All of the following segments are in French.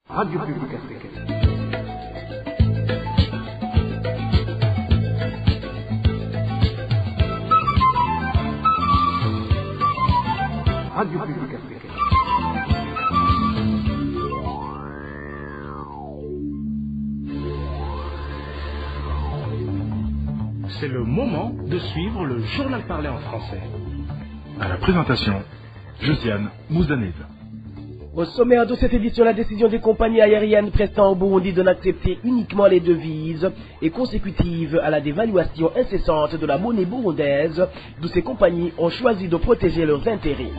Radio Publique Africaine. Radio Publique Africaine. C'est le moment de suivre le journal parlé en français. À la présentation, Josiane Mouzanez. Au sommaire de cette édition, la décision des compagnies aériennes prestant au Burundi de n'accepter uniquement les devises est consécutive à la dévaluation incessante de la monnaie burundaise, d'où ces compagnies ont choisi de protéger leurs intérêts.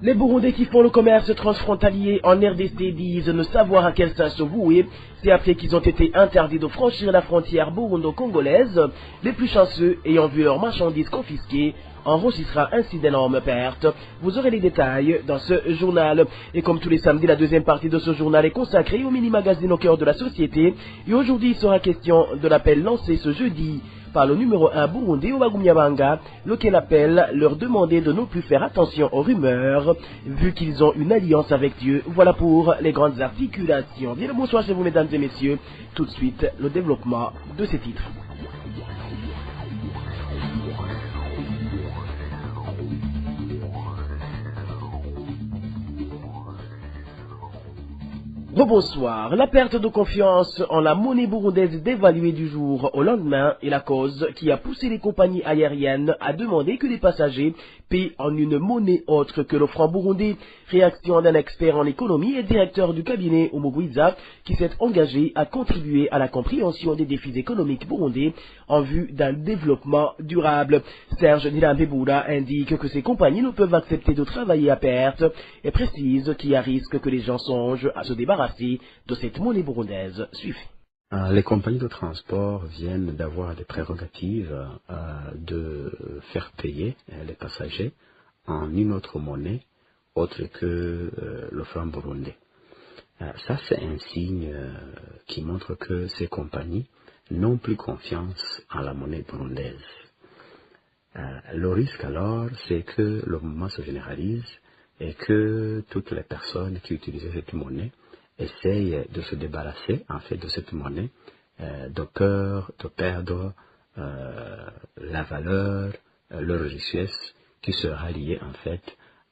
Les Burundais qui font le commerce transfrontalier en RDC disent ne savoir à quel sens se vouer. C'est après qu'ils ont été interdits de franchir la frontière burundo-congolaise. Les plus chanceux, ayant vu leurs marchandises confisquées, enregistrera ainsi d'énormes pertes. Vous aurez les détails dans ce journal. Et comme tous les samedis, la deuxième partie de ce journal est consacrée au mini-magazine au cœur de la société. Et aujourd'hui, il sera question de l'appel lancé ce jeudi par le numéro 1 burundais Obagumyabanga, lequel appelle leur demander de ne plus faire attention aux rumeurs, vu qu'ils ont une alliance avec Dieu. Voilà pour les grandes articulations. Bien le bonsoir chez vous, mesdames et messieurs. Tout de suite, le développement de ces titres. Rebonsoir. La perte de confiance en la monnaie burundaise dévaluée du jour au lendemain est la cause qui a poussé les compagnies aériennes à demander que les passagers paient en une monnaie autre que le franc burundais. Réaction d'un expert en économie et directeur du cabinet Omugwiza qui s'est engagé à contribuer à la compréhension des défis économiques burundais en vue d'un développement durable. Serge Nilambebula indique que ces compagnies ne peuvent accepter de travailler à perte et précise qu'il y a risque que les gens songent à se débarrasser de cette monnaie burundaise. Suivez. Les compagnies de transport viennent d'avoir des prérogatives de faire payer les passagers en une autre monnaie autre que le franc burundais. Ça, c'est un signe qui montre que ces compagnies n'ont plus confiance en la monnaie burundaise. Le risque alors, c'est que le mouvement se généralise et que toutes les personnes qui utilisent cette monnaie essayent de se débarrasser en fait de cette monnaie de peur de perdre la valeur, leur richesse qui sera liée en fait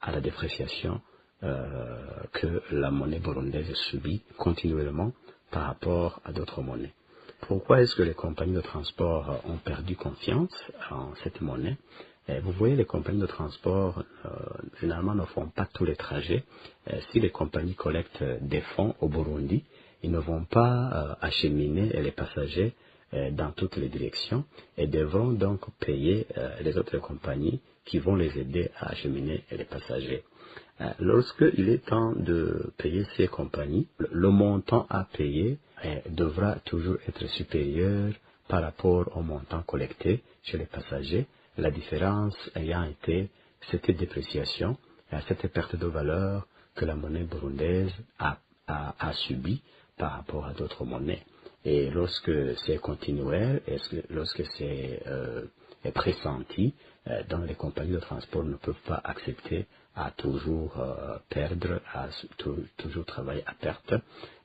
à la dépréciation que la monnaie burundaise subit continuellement par rapport à d'autres monnaies. Pourquoi est-ce que les compagnies de transport ont perdu confiance en cette monnaie? Vous voyez, les compagnies de transport, généralement, ne font pas tous les trajets. Si les compagnies collectent des fonds au Burundi, ils ne vont pas acheminer les passagers dans toutes les directions et devront donc payer les autres compagnies qui vont les aider à acheminer les passagers. Lorsqu'il est temps de payer ces compagnies, le montant à payer devra toujours être supérieur par rapport au montant collecté chez les passagers, la différence ayant été cette dépréciation, cette perte de valeur que la monnaie burundaise a subie par rapport à d'autres monnaies. Et lorsque c'est continuel, lorsque c'est pressenti, donc les compagnies de transport ne peuvent pas accepter à toujours perdre, à toujours travailler à perte.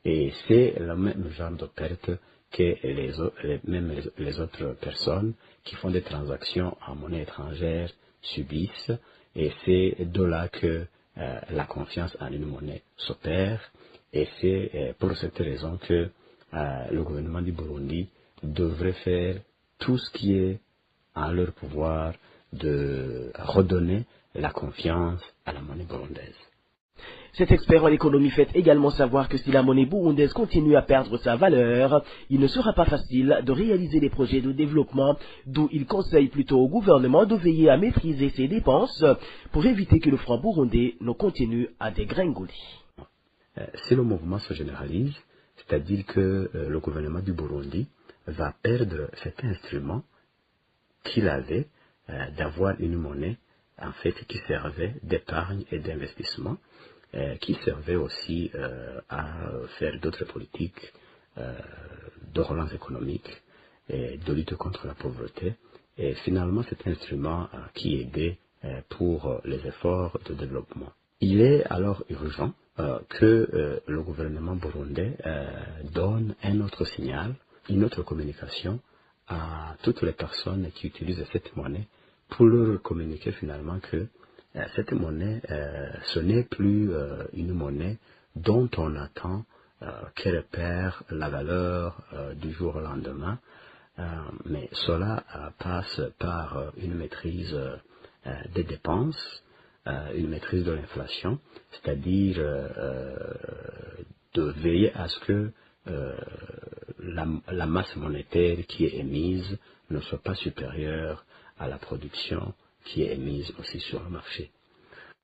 Et c'est le même genre de perte que les autres personnes qui font des transactions en monnaie étrangère subissent. Et c'est de là que la confiance en une monnaie s'opère. Et c'est pour cette raison que le gouvernement du Burundi devrait faire tout ce qui est en leur pouvoir de redonner la confiance à la monnaie burundaise. Cet expert en économie fait également savoir que si la monnaie burundaise continue à perdre sa valeur, il ne sera pas facile de réaliser les projets de développement, d'où il conseille plutôt au gouvernement de veiller à maîtriser ses dépenses pour éviter que le franc burundais ne continue à dégringoler. Si le mouvement se généralise, c'est-à-dire que le gouvernement du Burundi va perdre cet instrument qu'il avait d'avoir une monnaie en fait qui servait d'épargne et d'investissement, qui servait aussi à faire d'autres politiques de relance économique et de lutte contre la pauvreté. Et finalement, cet instrument qui aidait pour les efforts de développement. Il est alors urgent que le gouvernement burundais donne un autre signal, une autre communication à toutes les personnes qui utilisent cette monnaie pour leur communiquer finalement que cette monnaie, ce n'est plus une monnaie dont on attend qu'elle perd la valeur du jour au lendemain, mais cela passe par une maîtrise des dépenses, une maîtrise de l'inflation, c'est-à-dire de veiller à ce que la masse monétaire qui est émise ne soit pas supérieure à la production qui est émise aussi sur le marché.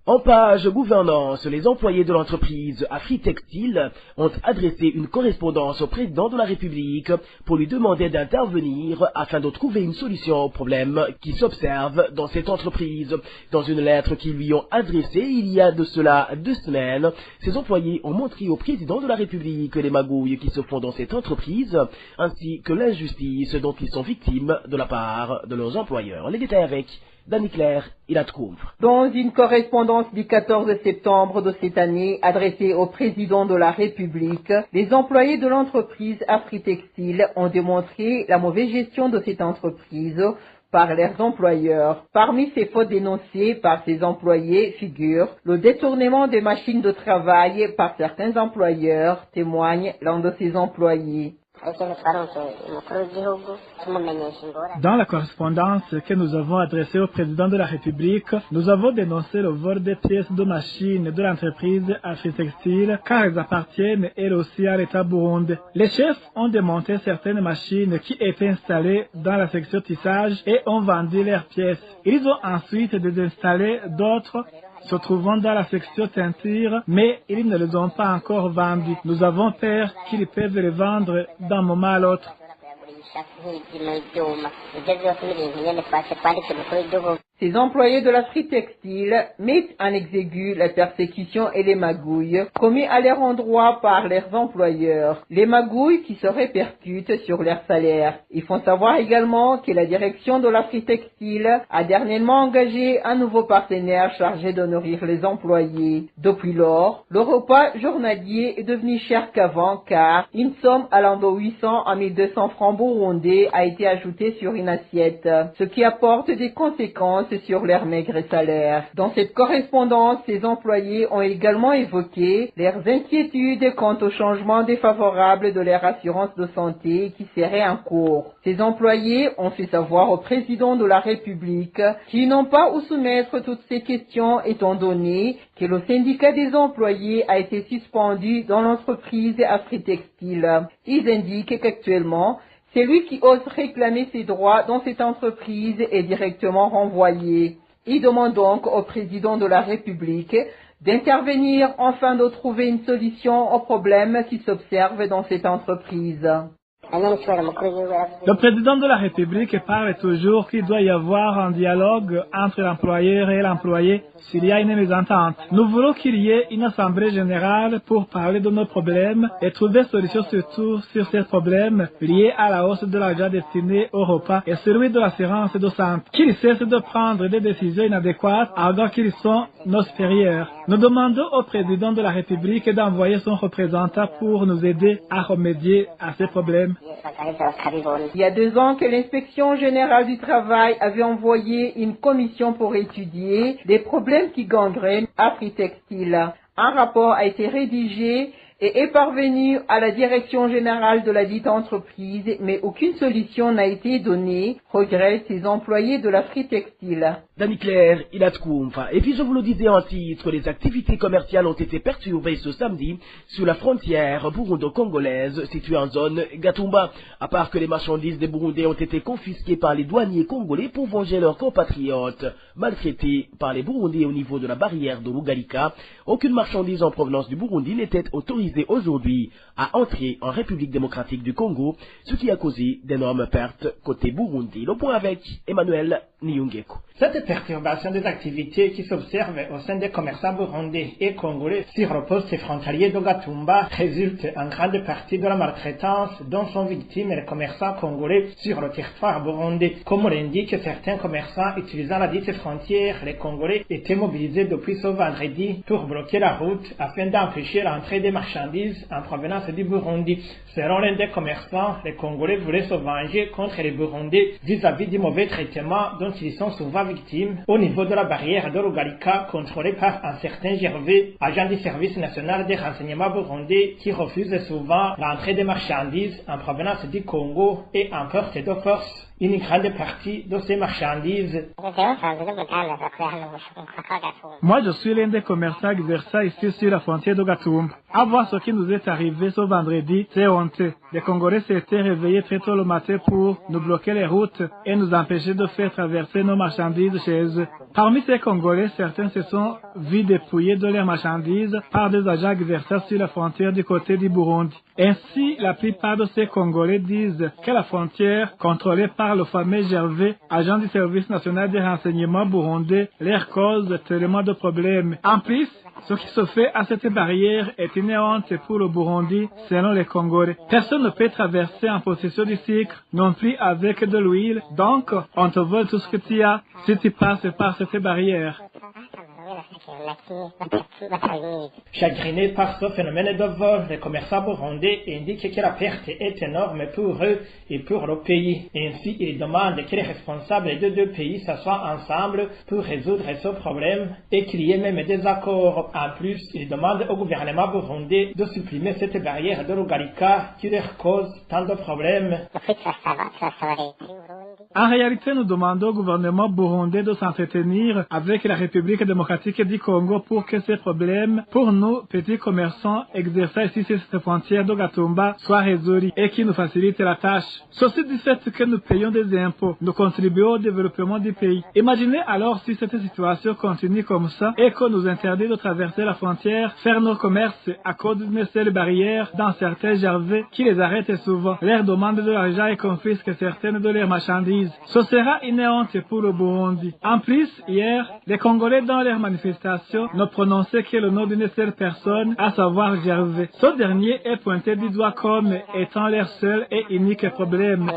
En page gouvernance, les employés de l'entreprise Afritextile ont adressé une correspondance au président de la République pour lui demander d'intervenir afin de trouver une solution aux problèmes qui s'observent dans cette entreprise. Dans une lettre qu'ils lui ont adressée il y a de cela 2 semaines, ces employés ont montré au président de la République les magouilles qui se font dans cette entreprise, ainsi que l'injustice dont ils sont victimes de la part de leurs employeurs. Les détails avec Dani Claire, il a trouvé. Dans une correspondance du 14 septembre de cette année adressée au président de la République, les employés de l'entreprise Afritextile ont démontré la mauvaise gestion de cette entreprise par leurs employeurs. Parmi ces fautes dénoncées par ces employés figure le détournement des machines de travail par certains employeurs, témoigne l'un de ces employés. Dans la correspondance que nous avons adressée au président de la République, nous avons dénoncé le vol des pièces de machines de l'entreprise Afritextile car elles appartiennent elles aussi à l'État burundais. Les chefs ont démonté certaines machines qui étaient installées dans la section tissage et ont vendu leurs pièces. Ils ont ensuite désinstallé d'autres se trouvant dans la section teinture, mais ils ne les ont pas encore vendus. Nous avons peur qu'ils peuvent les vendre d'un moment à l'autre. Ces employés de l'Afritextile mettent en exécu la persécution et les magouilles commis à leur endroit par leurs employeurs, les magouilles qui se répercutent sur leur salaire. Ils font savoir également que la direction de l'Afritextile a dernièrement engagé un nouveau partenaire chargé de nourrir les employés. Depuis lors, le repas journalier est devenu cher qu'avant car une somme allant de 800 à 1200 francs burundais a été ajoutée sur une assiette, ce qui apporte des conséquences sur leur maigre salaire. Dans cette correspondance, ces employés ont également évoqué leurs inquiétudes quant au changement défavorable de leur assurance de santé qui serait en cours. Ces employés ont fait savoir au président de la République qu'ils n'ont pas où soumettre toutes ces questions étant donné que le syndicat des employés a été suspendu dans l'entreprise Afritextile. Ils indiquent qu'actuellement, celui qui ose réclamer ses droits dans cette entreprise est directement renvoyé. Il demande donc au président de la République d'intervenir afin de trouver une solution aux problèmes qui s'observent dans cette entreprise. Le président de la République parle toujours qu'il doit y avoir un dialogue entre l'employeur et l'employé s'il y a une mésentente. Nous voulons qu'il y ait une assemblée générale pour parler de nos problèmes et trouver solution surtout sur ces problèmes liés à la hausse de l'argent destiné au repas et celui de l'assurance de santé. Qu'ils cessent de prendre des décisions inadéquates alors qu'ils sont nos supérieurs. Nous demandons au président de la République d'envoyer son représentant pour nous aider à remédier à ces problèmes. Il y a 2 ans que l'inspection générale du travail avait envoyé une commission pour étudier les problèmes qui gangrènent Afritextile. Un rapport a été rédigé et est parvenu à la direction générale de la dite entreprise, mais aucune solution n'a été donnée, regrettent ces employés de l'Afritextile. Dani Claire, il a trouvé. Et puis je vous le disais en titre, les activités commerciales ont été perturbées ce samedi sur la frontière burundo-congolaise située en zone Gatumba. À part que les marchandises des Burundais ont été confisquées par les douaniers congolais pour venger leurs compatriotes maltraités par les Burundais au niveau de la barrière de Lugalika, aucune marchandise en provenance du Burundi n'était autorisée aujourd'hui à entrer en République démocratique du Congo, ce qui a causé d'énormes pertes côté Burundi. Le point avec Emmanuel Niyungeko. Cette perturbation des activités qui s'observe au sein des commerçants burundais et congolais sur le poste frontalier de Gatumba résulte en grande partie de la maltraitance dont sont victimes les commerçants congolais sur le territoire burundais. Comme l'indiquent certains commerçants utilisant la dite frontière, les Congolais étaient mobilisés depuis ce vendredi pour bloquer la route afin d'empêcher l'entrée des marchandises en provenance du Burundi. Selon l'un des commerçants, les Congolais voulaient se venger contre les Burundais vis-à-vis du mauvais traitement dont ils sont souvent victimes au niveau de la barrière de Rugalika contrôlée par un certain Gervais, agent du service national des renseignements burundais qui refuse souvent l'entrée des marchandises en provenance du Congo et emporte de force une grande partie de ces marchandises. Moi, je suis l'un des commerçants exerçant ici sur la frontière de Gatumba. À voir ce qui nous est arrivé ce vendredi, c'est honteux. Les Congolais s'étaient réveillés très tôt le matin pour nous bloquer les routes et nous empêcher de faire traverser nos marchandises chez eux. Parmi ces Congolais, certains se sont vus dépouillés de leurs marchandises par des agents exerçant sur la frontière du côté du Burundi. Ainsi, la plupart de ces Congolais disent que la frontière, contrôlée par le fameux Gervais, agent du service national des renseignements burundais, leur cause tellement de problèmes. En plus, ce qui se fait à cette barrière est une honte pour le Burundi, selon les Congolais. Personne ne peut traverser en possession du sucre, non plus avec de l'huile, donc on te vole tout ce que tu as si tu passes par cette barrière. Chagrinés par ce phénomène de vol, les commerçants burundais indiquent que la perte est énorme pour eux et pour le pays. Ainsi, ils demandent que les responsables des deux pays s'assoient ensemble pour résoudre ce problème et qu'il y ait même des accords. En plus, ils demandent au gouvernement burundais de supprimer cette barrière de Rugalika qui leur cause tant de problèmes. En réalité, nous demandons au gouvernement burundais de s'entretenir avec la République démocratique du Congo pour que ces problèmes, pour nous, petits commerçants exerçant ici sur cette frontière de Gatumba, soient résolus et qui nous facilitent la tâche. Ceci du fait que nous payons des impôts, nous contribuons au développement du pays. Imaginez alors si cette situation continue comme ça et qu'on nous interdit de traverser la frontière, faire nos commerces à cause d'une seule barrière dans certains Gervais qui les arrêtent souvent, leur demandent de l'argent et confisquent certaines de leurs marchandises. Ce sera une honte pour le Burundi. En plus, hier, les Congolais dans leurs manifestations ne prononçaient que le nom d'une seule personne, à savoir Gervais. Ce dernier est pointé du doigt comme étant leur seul et unique problème.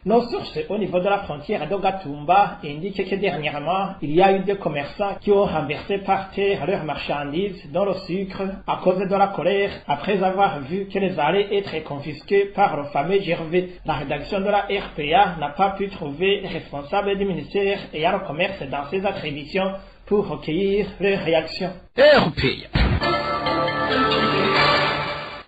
Nos sources au niveau de la frontière de Gatumba indiquent que dernièrement, il y a eu des commerçants qui ont renversé par terre leurs marchandises, dont le sucre, à cause de la colère, après avoir vu qu'elles allaient être confisquées par le fameux Gervais. La rédaction de la RPA n'a pas pu trouver responsable du ministère ayant le commerce dans ses attributions pour recueillir leurs réactions.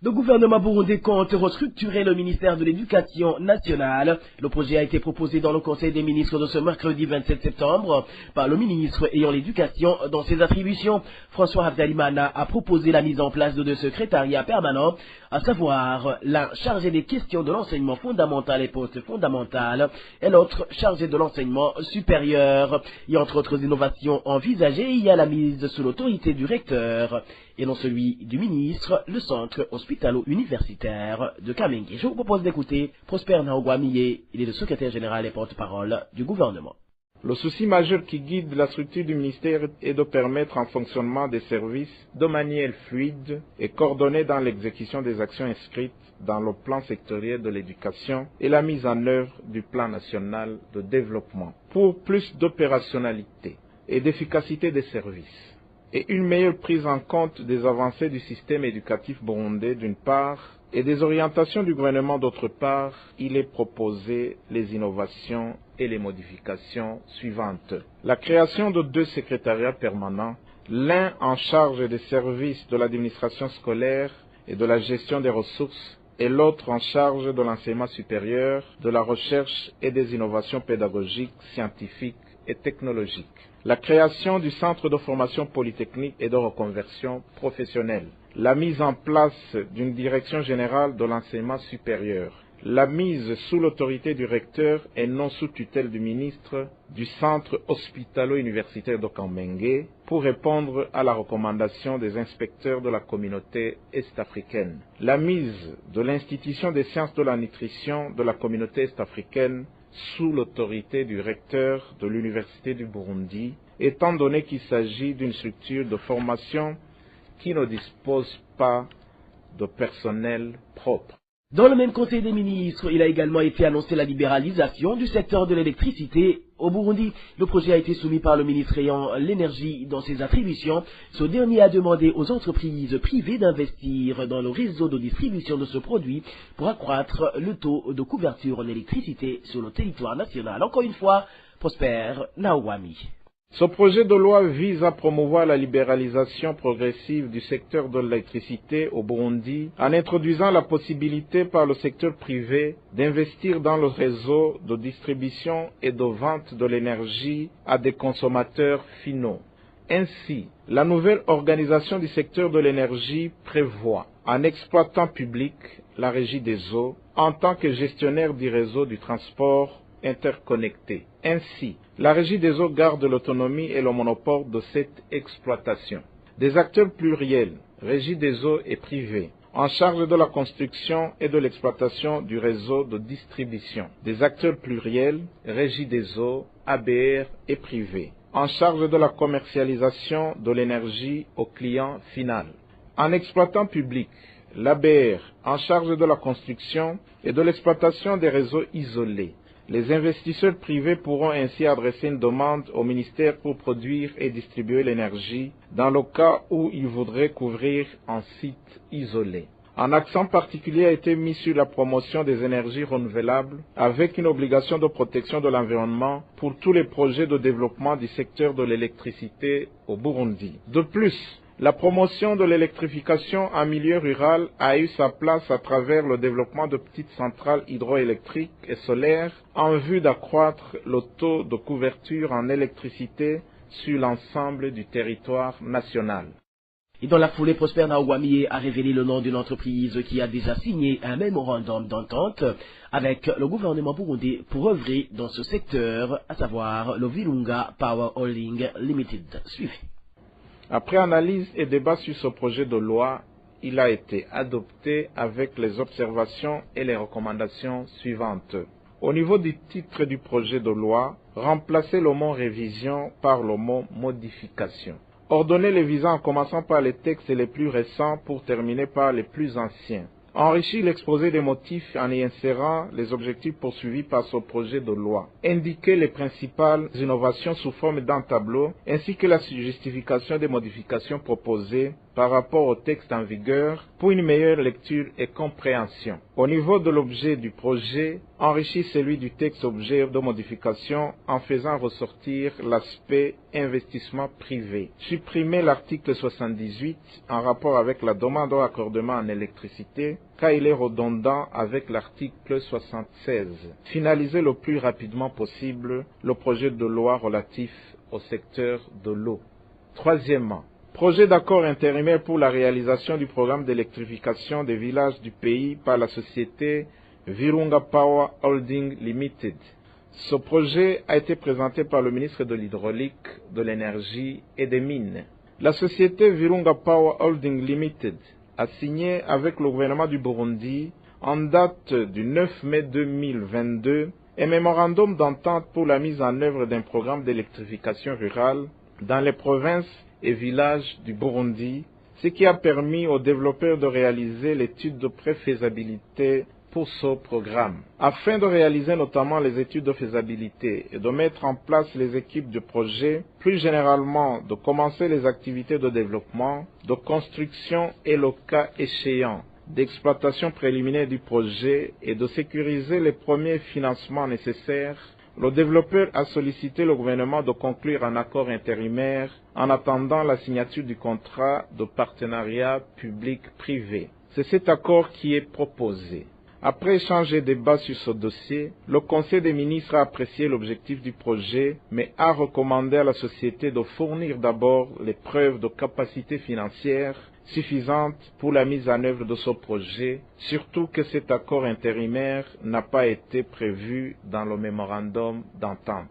Le gouvernement burundais compte restructurer le ministère de l'Éducation nationale. Le projet a été proposé dans le Conseil des ministres de ce mercredi 27 septembre par le ministre ayant l'éducation dans ses attributions. François Habyalimana a proposé la mise en place de deux secrétariats permanents, à savoir l'un chargé des questions de l'enseignement fondamental et post-fondamental et l'autre chargé de l'enseignement supérieur. Et entre autres innovations envisagées, il y a la mise sous l'autorité du recteur et non celui du ministre, le centre hospitalo-universitaire de Kamenge. Je vous propose d'écouter Prosper Naogwamiye, il est le secrétaire général et porte-parole du gouvernement. Le souci majeur qui guide la structure du ministère est de permettre un fonctionnement des services de manière fluide et coordonnée dans l'exécution des actions inscrites dans le plan sectoriel de l'éducation et la mise en œuvre du plan national de développement pour plus d'opérationnalité et d'efficacité des services et une meilleure prise en compte des avancées du système éducatif burundais d'une part et des orientations du gouvernement d'autre part, il est proposé les innovations et les modifications suivantes. La création de deux secrétariats permanents, l'un en charge des services de l'administration scolaire et de la gestion des ressources et l'autre en charge de l'enseignement supérieur, de la recherche et des innovations pédagogiques, scientifiques et technologiques. La création du centre de formation polytechnique et de reconversion professionnelle. La mise en place d'une direction générale de l'enseignement supérieur. La mise sous l'autorité du recteur et non sous tutelle du ministre du centre hospitalo-universitaire de Kamenge pour répondre à la recommandation des inspecteurs de la communauté est-africaine. La mise de l'institution des sciences de la nutrition de la communauté est-africaine sous l'autorité du recteur de l'Université du Burundi, étant donné qu'il s'agit d'une structure de formation qui ne dispose pas de personnel propre. Dans le même Conseil des ministres, il a également été annoncé la libéralisation du secteur de l'électricité au Burundi. Le projet a été soumis par le ministre ayant l'énergie dans ses attributions. Ce dernier a demandé aux entreprises privées d'investir dans le réseau de distribution de ce produit pour accroître le taux de couverture en électricité sur le territoire national. Encore une fois, Prosper Nawami. Ce projet de loi vise à promouvoir la libéralisation progressive du secteur de l'électricité au Burundi en introduisant la possibilité par le secteur privé d'investir dans le réseau de distribution et de vente de l'énergie à des consommateurs finaux. Ainsi, la nouvelle organisation du secteur de l'énergie prévoit un exploitant public, la Régie des eaux, en tant que gestionnaire du réseau du transport interconnectés. Ainsi, la Régie des eaux garde l'autonomie et le monopole de cette exploitation. Des acteurs pluriels, Régie des eaux et privés, en charge de la construction et de l'exploitation du réseau de distribution. Des acteurs pluriels, Régie des eaux, ABR et privés, en charge de la commercialisation de l'énergie au client final. En exploitant public, l'ABR, en charge de la construction et de l'exploitation des réseaux isolés. Les investisseurs privés pourront ainsi adresser une demande au ministère pour produire et distribuer l'énergie dans le cas où ils voudraient couvrir un site isolé. Un accent particulier a été mis sur la promotion des énergies renouvelables avec une obligation de protection de l'environnement pour tous les projets de développement du secteur de l'électricité au Burundi. De plus, la promotion de l'électrification en milieu rural a eu sa place à travers le développement de petites centrales hydroélectriques et solaires en vue d'accroître le taux de couverture en électricité sur l'ensemble du territoire national. Et dans la foulée, Prosper Nawami a révélé le nom d'une entreprise qui a déjà signé un mémorandum d'entente avec le gouvernement burundais pour œuvrer dans ce secteur, à savoir le Virunga Power Holding Limited. Suivez. Après analyse et débat sur ce projet de loi, il a été adopté avec les observations et les recommandations suivantes. Au niveau du titre du projet de loi, remplacer le mot révision par le mot modification. Ordonner les visas en commençant par les textes les plus récents pour terminer par les plus anciens. Enrichir l'exposé des motifs en y insérant les objectifs poursuivis par ce projet de loi. Indiquer les principales innovations sous forme d'un tableau ainsi que la justification des modifications proposées par rapport au texte en vigueur pour une meilleure lecture et compréhension. Au niveau de l'objet du projet, enrichir celui du texte objet de modification en faisant ressortir l'aspect investissement privé. Supprimer l'article 78 en rapport avec la demande d'accordement en électricité car il est redondant avec l'article 76. Finaliser le plus rapidement possible le projet de loi relatif au secteur de l'eau. Troisièmement, projet d'accord intérimaire pour la réalisation du programme d'électrification des villages du pays par la société Virunga Power Holding Limited. Ce projet a été présenté par le ministre de l'Hydraulique, de l'Énergie et des Mines. La société Virunga Power Holding Limited a signé avec le gouvernement du Burundi en date du 9 mai 2022 un mémorandum d'entente pour la mise en œuvre d'un programme d'électrification rurale dans les provinces et villages du Burundi, ce qui a permis aux développeurs de réaliser l'étude de préfaisabilité pour ce programme. Afin de réaliser notamment les études de faisabilité et de mettre en place les équipes de projet, plus généralement de commencer les activités de développement, de construction et le cas échéant, d'exploitation préliminaire du projet et de sécuriser les premiers financements nécessaires, le développeur a sollicité le gouvernement de conclure un accord intérimaire en attendant la signature du contrat de partenariat public-privé. C'est cet accord qui est proposé. Après échange et débat sur ce dossier, le Conseil des ministres a apprécié l'objectif du projet, mais a recommandé à la société de fournir d'abord les preuves de capacité financière suffisante pour la mise en œuvre de ce projet, surtout que cet accord intérimaire n'a pas été prévu dans le mémorandum d'entente.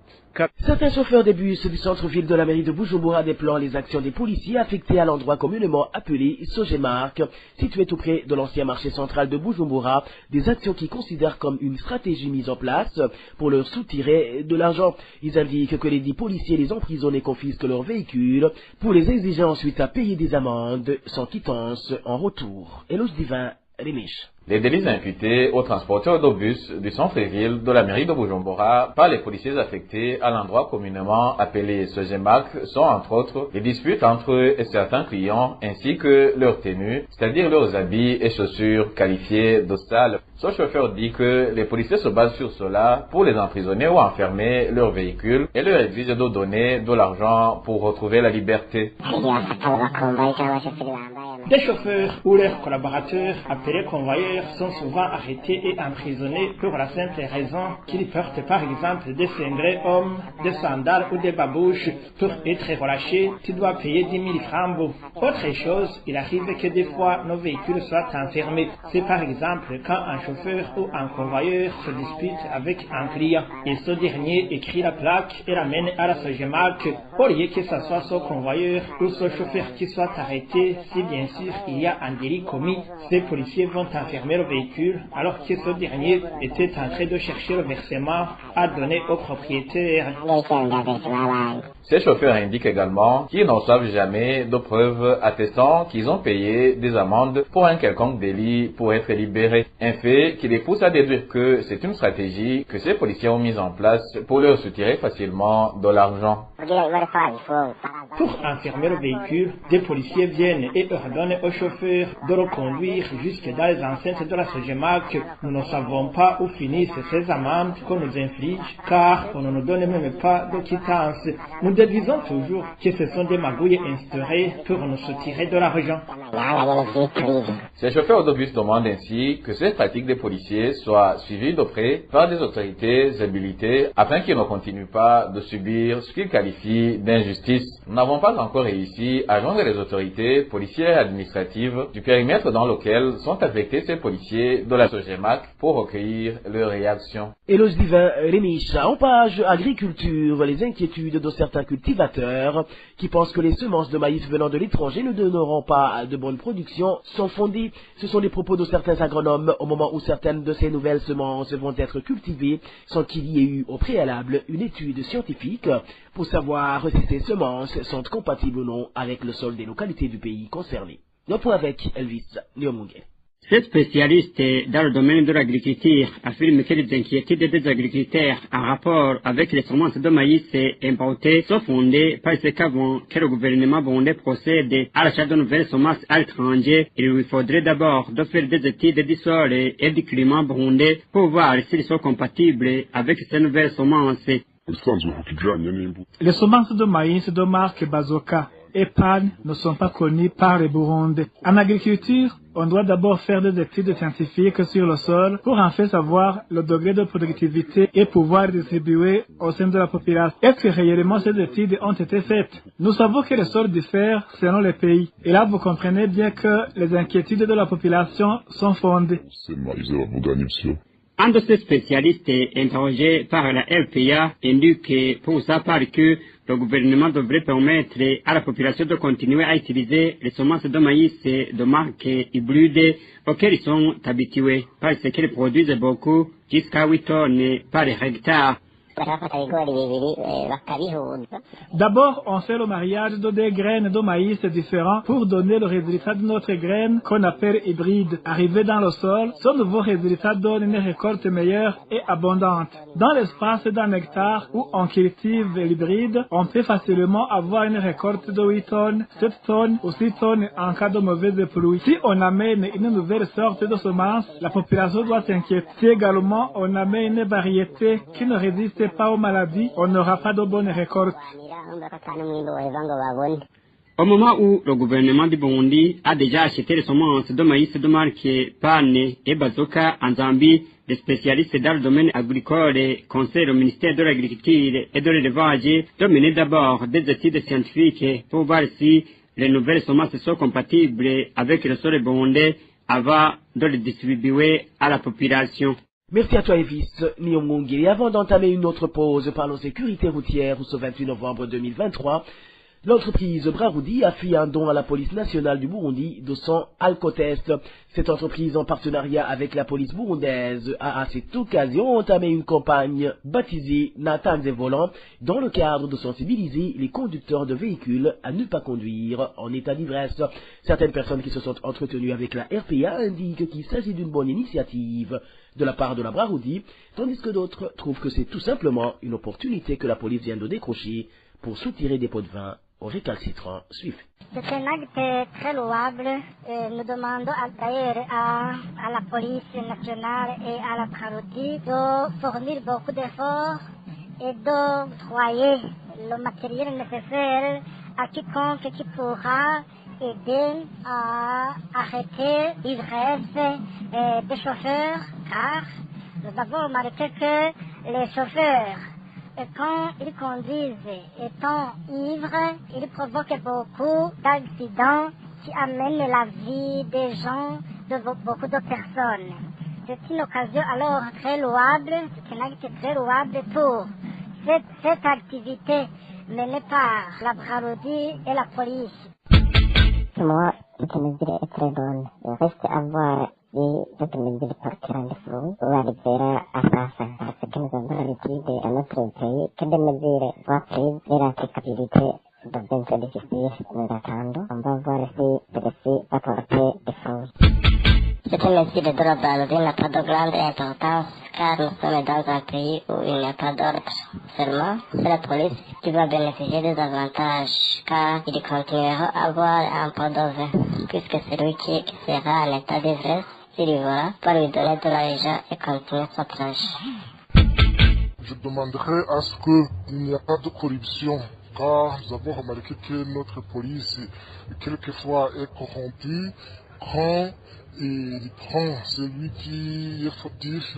Certains chauffeurs des bus du centre-ville de la mairie de Bujumbura déplorent les actions des policiers affectés à l'endroit communément appelé Sogemark, situé tout près de l'ancien marché central de Bujumbura, des actions qu'ils considèrent comme une stratégie mise en place pour leur soutirer de l'argent. Ils indiquent que les 10 policiers les emprisonnent et confisquent leurs véhicules pour les exiger ensuite à payer des amendes sans quittance en retour. Éloge Divin, Rémiche. Les délits imputés aux transporteurs d'autobus du centre-ville de la mairie de Bujumbura par les policiers affectés à l'endroit communément appelé Sogemark sont entre autres les disputes entre eux et certains clients ainsi que leur tenue, c'est-à-dire leurs habits et chaussures qualifiés de sales. Ce chauffeur dit que les policiers se basent sur cela pour les emprisonner ou enfermer leurs véhicules et leur exigent de donner de l'argent pour retrouver la liberté. Des chauffeurs ou leurs collaborateurs appelés convoyeurs sont souvent arrêtés et emprisonnés pour la simple raison qu'ils portent par exemple des cendrés hommes, des sandales ou des babouches. Pour être relâchés, tu dois payer 10 000 francs. Autre chose, il arrive que des fois nos véhicules soient enfermés. C'est par exemple quand un chauffeur ou un convoyeur se dispute avec un client et ce dernier écrit la plaque et l'amène à la Sogemark. Au lieu que ce soit ce convoyeur ou ce chauffeur qui soit arrêté, si bien sûr il y a un délit commis, ces policiers vont enfermer le véhicule alors que ce dernier était en train de chercher le versement à donner au propriétaire. Ces chauffeurs indiquent également qu'ils ne reçoivent jamais de preuves attestant qu'ils ont payé des amendes pour un quelconque délit pour être libérés. Un fait qui les pousse à déduire que c'est une stratégie que ces policiers ont mise en place pour leur soutirer facilement de l'argent. Pour enfermer le véhicule, des policiers viennent et ordonnent au chauffeur de le conduire jusque dans les enceintes de la Sogemark. Nous ne savons pas où finissent ces amendes qu'on nous inflige car on ne nous donne même pas de quittance. Nous déduisons toujours que ce sont des magouilles instaurées pour nous soutirer de l'argent. Ces chauffeurs d'autobus demandent ainsi que ces pratiques des policiers soient suivies de près par des autorités habilitées afin qu'ils ne continuent pas de subir ce qu'ils qualifient d'injustice. Nous n'avons pas encore réussi à joindre les autorités policières et administratives du périmètre dans lequel sont affectés ces policiers de la Sogemark pour recueillir leurs réactions. Éloge Divin, Rémiche. En page agriculture, les inquiétudes de certains cultivateurs qui pensent que les semences de maïs venant de l'étranger ne donneront pas de bonne production sont fondées. Ce sont les propos de certains agronomes au moment où certaines de ces nouvelles semences vont être cultivées sans qu'il y ait eu au préalable une étude scientifique pour savoir si ces semences sont compatibles ou non avec le sol des localités du pays concernées. Le point avec Elvis Niomungé. Ces spécialistes dans le domaine de l'agriculture affirment que les inquiétudes des agriculteurs en rapport avec les semences de maïs importées sont fondées parce qu'avant que le gouvernement burundais procède à l'achat de nouvelles semences à l'étranger, il lui faudrait d'abord de faire des études du sol et du climat burundais pour voir s'ils sont compatibles avec ces nouvelles semences. Les semences de maïs de marque Bazoka et PAN ne sont pas connues par les Burundais. En agriculture, on doit d'abord faire des études scientifiques sur le sol pour en fait savoir le degré de productivité et pouvoir distribuer au sein de la population. Est-ce que réellement ces études ont été faites? Nous savons que les sols diffèrent selon les pays. Et là, vous comprenez bien que les inquiétudes de la population sont fondées. Un de ces spécialistes interrogé par la LPA indique pour sa part que le gouvernement devrait permettre à la population de continuer à utiliser les semences de maïs de marque hybride auxquelles ils sont habitués parce qu'elles produisent beaucoup, jusqu'à 8 tonnes par hectare. D'abord, on fait le mariage de deux graines de maïs différents pour donner le résultat de notre graine qu'on appelle hybride. Arrivé dans le sol, ce nouveau résultat donne une récolte meilleure et abondante. Dans l'espace d'un hectare où on cultive l'hybride, on peut facilement avoir une récolte de 8 tonnes, 7 tonnes ou 6 tonnes en cas de mauvaise pluie. Si on amène une nouvelle sorte de semence, la population doit s'inquiéter. Si également on amène une variété qui ne résiste pas aux maladies, on n'aura pas de bonnes récoltes. Au moment où le gouvernement du Burundi a déjà acheté les semences de maïs de marque PAN et Bazoka en Zambie, les spécialistes dans le domaine agricole conseillent au ministère de l'Agriculture et de l'Élevage de mener d'abord des études scientifiques pour voir si les nouvelles semences sont compatibles avec le sol bondé avant de les distribuer à la population. Merci à toi, Evis Niongongiri. Avant d'entamer une autre pause, parlons sécurité routière, où ce 28 novembre 2023, l'entreprise Braroudi a fait un don à la police nationale du Burundi de son alcotest. Cette entreprise, en partenariat avec la police burundaise, a à cette occasion entamé une campagne baptisée Nathan des volants, dans le cadre de sensibiliser les conducteurs de véhicules à ne pas conduire en état d'ivresse. Certaines personnes qui se sont entretenues avec la RPA indiquent qu'il s'agit d'une bonne initiative de la part de la Braroudi, tandis que d'autres trouvent que c'est tout simplement une opportunité que la police vient de décrocher pour soutirer des pots de vin aux récalcitrants. Suivez. C'est un acte très louable. Nous demandons d'ailleurs à la police nationale et à la Braroudi de fournir beaucoup d'efforts et d'octroyer le matériel nécessaire à quiconque qui pourra aider à arrêter l'ivresse des chauffeurs, car nous avons remarqué que les chauffeurs, quand ils conduisent étant ivres, ils provoquent beaucoup d'accidents qui amènent la vie des gens, de beaucoup de personnes. C'est une occasion alors très louable, c'est un acte très louable pour cette activité menée par la Braroudi et la police. Moi, cette mesure est très bonne. Il reste à voir si cette mesure portera des fruits ou arrivera à sa fin. Parce que nous avons l'habitude dans notre pays que des mesures soient prises et l'applicabilité devient très difficile. Nous attendons. On va voir si celle-ci va porter des fruits. Cette mesure de la Braroudi n'a pas de grande importance car nous sommes dans un pays où il n'y a pas d'ordre. Seulement, c'est la police qui va bénéficier des avantages car ils continueront à boire un peu de vin puisque celui qui sera en état d'ivresse, il y va pour lui donner de l'argent et continuer sa tranche. Je demanderai à ce qu'il n'y a pas de corruption car nous avons remarqué que notre police quelquefois est corrompue quand il prend celui qui est fautif,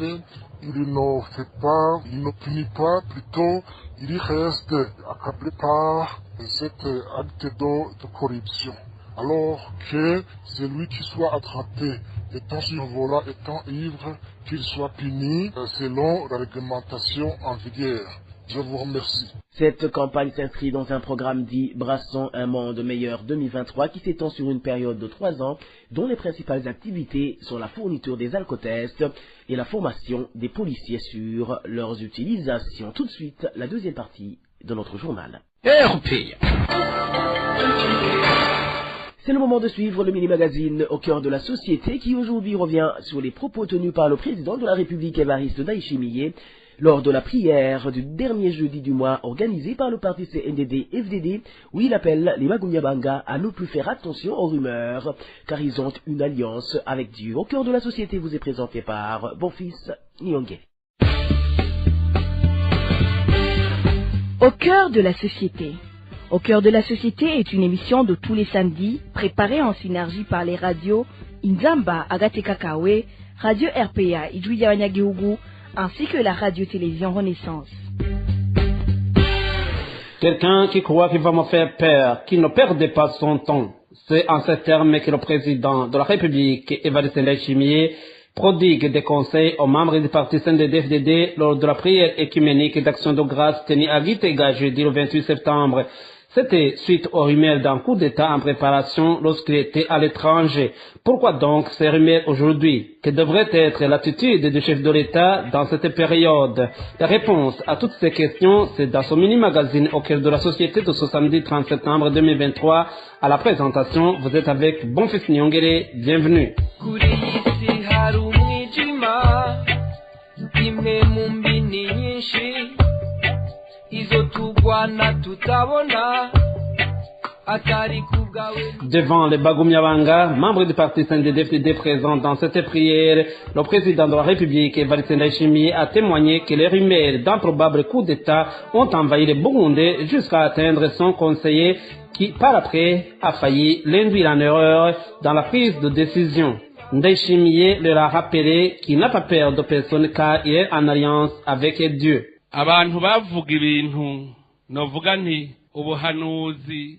il ne fait pas, il ne punit pas, plutôt il reste accablé par cet acte de corruption. Alors que celui qui soit attrapé étant sur volant, étant ivre, qu'il soit puni selon la réglementation en vigueur. Je vous remercie. Cette campagne s'inscrit dans un programme dit Brassons un monde meilleur 2023 qui s'étend sur une période de 3 ans dont les principales activités sont la fourniture des alcotests et la formation des policiers sur leurs utilisations. Tout de suite, la deuxième partie de notre journal. C'est le moment de suivre le mini-magazine au cœur de la société qui aujourd'hui revient sur les propos tenus par le président de la République Évariste Ndayishimiye lors de la prière du dernier jeudi du mois organisée par le parti CNDD-FDD, où il appelle les Magumyabanga à ne plus faire attention aux rumeurs, car ils ont une alliance avec Dieu. Au cœur de la société vous est présenté par Bonfils Nyongé. Au cœur de la société. Au cœur de la société est une émission de tous les samedis, préparée en synergie par les radios Inzamba Agatekakawe, Radio RPA Ijuya Wanyagihugu, ainsi que la radio-télévision Renaissance. Quelqu'un qui croit qu'il va me faire peur, qui ne perdait pas son temps. C'est en ces termes que le président de la République, Évariste Ndayishimiye, prodigue des conseils aux membres du parti CNDD-FDD lors de la prière écuménique d'action de grâce tenue à Gitega jeudi le 28 septembre. C'était suite aux rumeurs d'un coup d'État en préparation lorsqu'il était à l'étranger. Pourquoi donc ces rumeurs aujourd'hui? Quelle devrait être l'attitude du chef de l'État dans cette période? La réponse à toutes ces questions, c'est dans ce mini-magazine au cœur de la société de ce samedi 30 septembre 2023. À la présentation, vous êtes avec Bonfils Nyongere. Bienvenue. Devant les Bagumyabanga, membres du parti CNDD-FDD présents dans cette prière, le président de la République, Évariste Ndayishimiye, a témoigné que les rumeurs d'un probable coup d'État ont envahi les Burundais jusqu'à atteindre son conseiller qui, par après, a failli l'induire en erreur dans la prise de décision. Ndayishimiye leur a rappelé qu'il n'a pas peur de personne car il est en alliance avec Dieu. Abantu bavuga ibintu novuga nti ubuhanuzi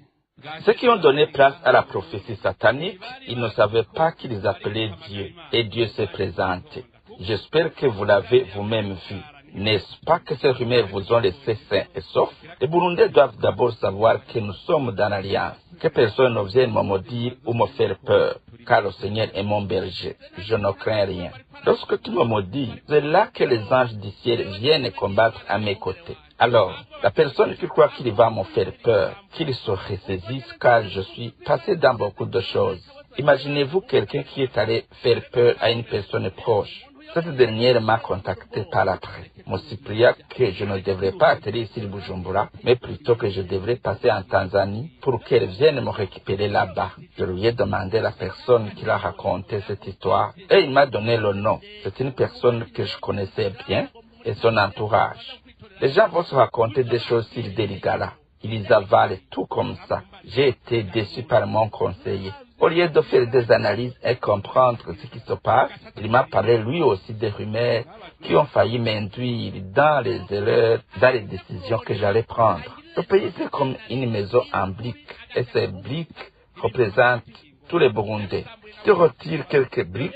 Ceux qui ont donné place à la prophétie satanique, ils ne savaient pas qu'ils appelaient Dieu, et Dieu s'est présenté. J'espère que vous l'avez vous-même vu. N'est-ce pas que ces rumeurs vous ont laissé sains et saufs? Les Burundais doivent d'abord savoir que nous sommes dans l'alliance, que personne ne vienne me maudire ou me faire peur, car le Seigneur est mon berger, je ne crains rien. Lorsque tu me maudis, c'est là que les anges du ciel viennent combattre à mes côtés. Alors, la personne qui croit qu'il va me faire peur, qu'il se ressaisisse, car je suis passé dans beaucoup de choses. Imaginez-vous quelqu'un qui est allé faire peur à une personne proche. Cette dernière m'a contacté par après, me supplia que je ne devrais pas atterrir ici à Bujumbura, mais plutôt que je devrais passer en Tanzanie pour qu'elle vienne me récupérer là-bas. Je lui ai demandé la personne qui a raconté cette histoire et il m'a donné le nom. C'est une personne que je connaissais bien et son entourage. Les gens vont se raconter des choses sur des Lingala. Ils avalent tout comme ça. J'ai été déçu par mon conseiller. Au lieu de faire des analyses et comprendre ce qui se passe, il m'a parlé lui aussi des rumeurs qui ont failli m'induire dans les erreurs, dans les décisions que j'allais prendre. Le pays c'est comme une maison en briques et ces briques représentent tous les Burundais. Si tu retires quelques briques,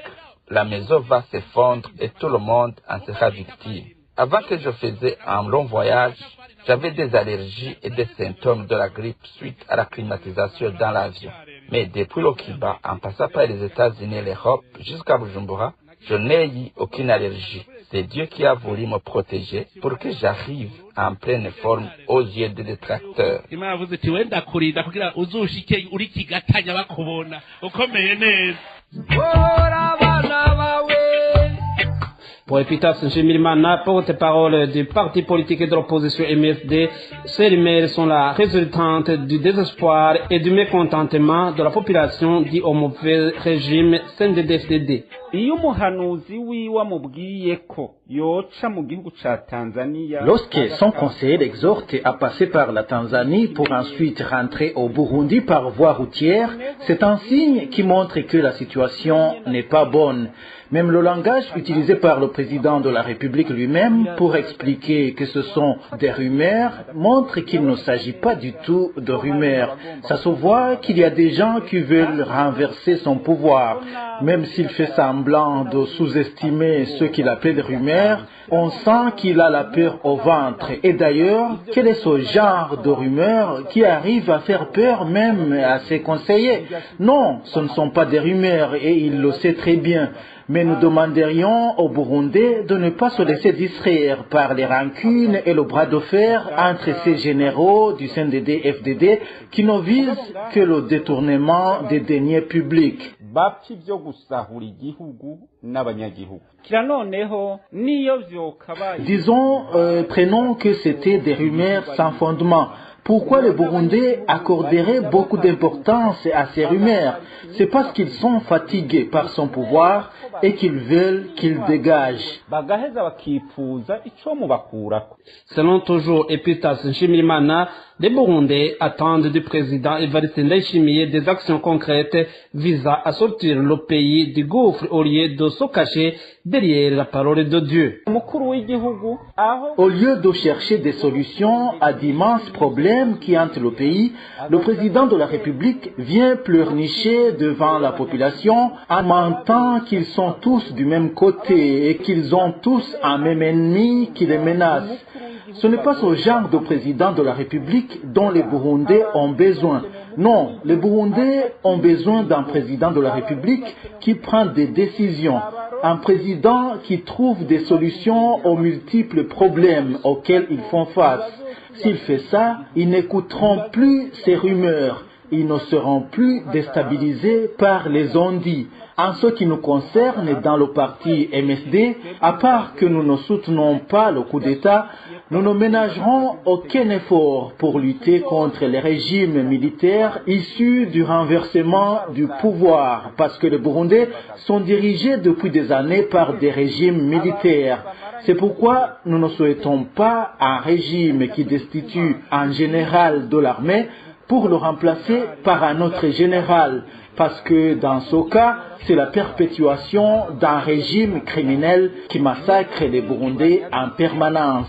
la maison va s'effondrer et tout le monde en sera victime. Avant que je faisais un long voyage, j'avais des allergies et des symptômes de la grippe suite à la climatisation dans l'avion. Mais depuis le Kiba, en passant par les États-Unis et l'Europe jusqu'à Bujumbura, je n'ai eu aucune allergie. C'est Dieu qui a voulu me protéger pour que j'arrive en pleine forme aux yeux des détracteurs. Pour Epitas Nshimirimana, porte-parole du parti politique de l'opposition MSD, ces rumeurs sont la résultante du désespoir et du mécontentement de la population dit au mauvais régime CNDD-FDD. Lorsque son conseiller l'exhorte à passer par la Tanzanie pour ensuite rentrer au Burundi par voie routière, c'est un signe qui montre que la situation n'est pas bonne. Même le langage utilisé par le président de la République lui-même pour expliquer que ce sont des rumeurs montre qu'il ne s'agit pas du tout de rumeurs. Ça se voit qu'il y a des gens qui veulent renverser son pouvoir. Même s'il fait semblant de sous-estimer ce qu'il appelle rumeurs, on sent qu'il a la peur au ventre. Et d'ailleurs, quel est ce genre de rumeurs qui arrive à faire peur même à ses conseillers? Non, ce ne sont pas des rumeurs et il le sait très bien. Mais nous demanderions aux Burundais de ne pas se laisser distraire par les rancunes et le bras de fer entre ces généraux du CNDD-FDD qui ne visent que le détournement des deniers publics. Disons, prenons que c'était des rumeurs sans fondement. Pourquoi les Burundais accorderaient beaucoup d'importance à ces rumeurs? C'est parce qu'ils sont fatigués par son pouvoir et qu'ils veulent qu'il dégage. Selon toujours Epitas Nshimirimana, les Burundais attendent du président Evariste Ndayishimiye des actions concrètes visant à sortir le pays du gouffre au lieu de se cacher derrière la parole de Dieu. Au lieu de chercher des solutions à d'immenses problèmes qui hantent le pays, le président de la République vient pleurnicher devant la population en mentant qu'ils sont tous du même côté et qu'ils ont tous un même ennemi qui les menace. Ce n'est pas ce genre de président de la République dont les Burundais ont besoin. Non, les Burundais ont besoin d'un président de la République qui prend des décisions. Un président qui trouve des solutions aux multiples problèmes auxquels ils font face. S'il fait ça, ils n'écouteront plus ces rumeurs. Ils ne seront plus déstabilisés par les on-dit. En ce qui nous concerne dans le parti MSD, à part que nous ne soutenons pas le coup d'État, nous ne ménagerons aucun effort pour lutter contre les régimes militaires issus du renversement du pouvoir, parce que les Burundais sont dirigés depuis des années par des régimes militaires. C'est pourquoi nous ne souhaitons pas un régime qui destitue un général de l'armée pour le remplacer par un autre général, parce que dans ce cas, c'est la perpétuation d'un régime criminel qui massacre les Burundais en permanence.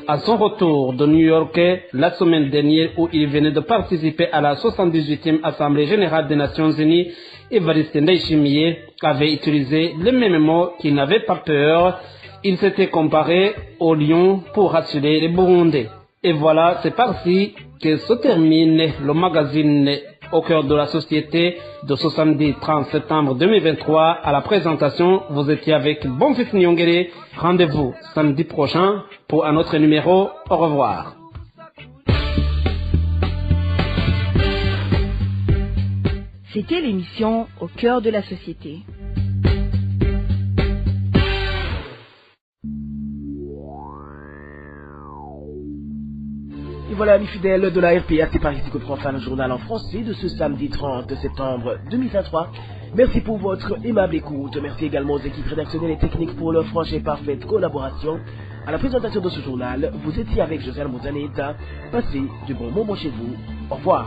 À son retour de New York la semaine dernière où il venait de participer à la 78e Assemblée générale des Nations Unies, Évariste Ndayishimiye avait utilisé les mêmes mots qu'il n'avait pas peur. Il s'était comparé au lion pour rassurer les Burundais. Et voilà, c'est parti que se termine le magazine Au cœur de la société de ce samedi 30 septembre 2023. À la présentation, vous étiez avec Bonfils Nyongere. Rendez-vous samedi prochain pour un autre numéro. Au revoir. C'était l'émission Au cœur de la société. Et voilà, amis fidèles de la RPA, c'est par ici que prend fin le journal en français de ce samedi 30 septembre 2023. Merci pour votre aimable écoute. Merci également aux équipes rédactionnelles et techniques pour leur franche et parfaite collaboration. À la présentation de ce journal, vous étiez avec Josiane Mouzaneta. Passez du bon moment chez vous. Au revoir.